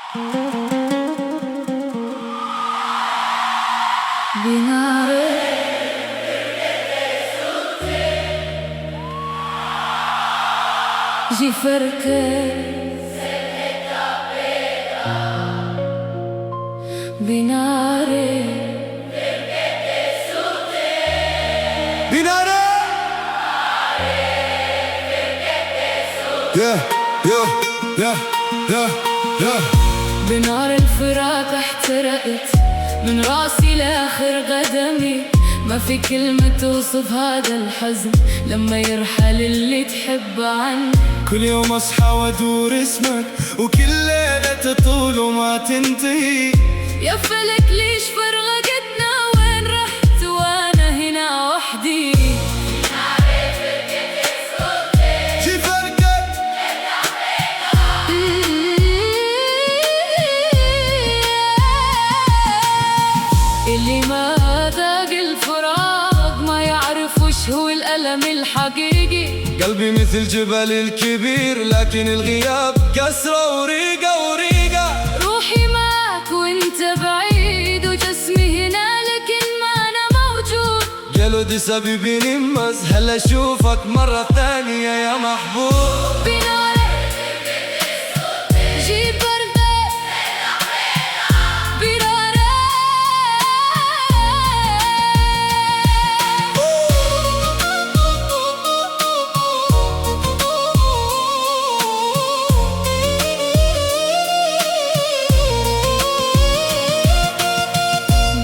Binare Giferke Binare Binare Yeah, yeah, yeah, yeah, yeah. بنار الفراق احترقت من راسي لاخر قدمي. ما في كلمة توصف هذا الحزن لما يرحل اللي تحب عني. كل يوم اصحى وادور اسمك وكل ليلة تطول وما تنتهي. يا فلك ليش فرقتنا؟ وين رحت وانا هنا وحدي؟ اللي ما ذاق الفراق ما يعرف وش هو الألم الحقيقي. قلبي مثل جبل الكبير لكن الغياب كسرة وريقة وريقة. روحي معك وانت بعيد وجسمي هنا لكن ما أنا موجود. قالوا دي سببي نمز هلا أشوفك مرة ثانية يا محبوب. بناري جيب بردة بناري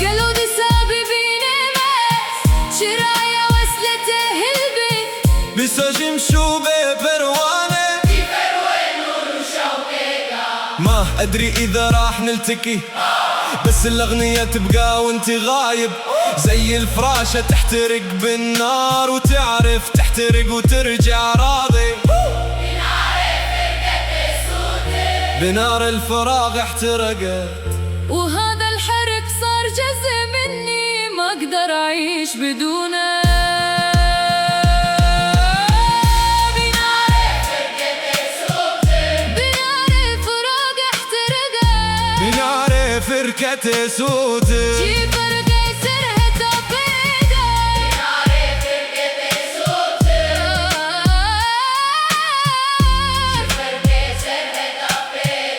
قالوا دي سببي نمز شرايا وصلته البيت. بسجم شو ببروانة ما أدري إذا راح نلتقي بس الأغنية تبقى وانت غايب. زي الفراشة تحترق بالنار وتعرف تحترق وترجع راضي. بنار الفراغ احترقت وهذا الحرق صار جزء مني ما أقدر أعيش بدونه. بناري فراق احترقت بنار فرقة سودة. جي فرقة سرهة بيدي. بناري فرقة سودة جي فرقة سرهة بيدي.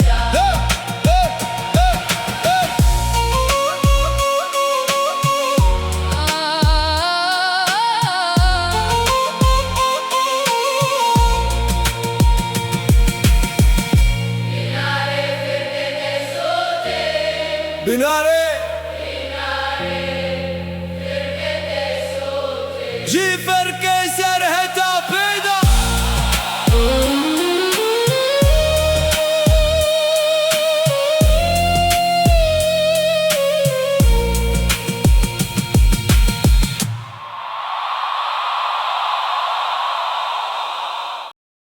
بناري جي فرقة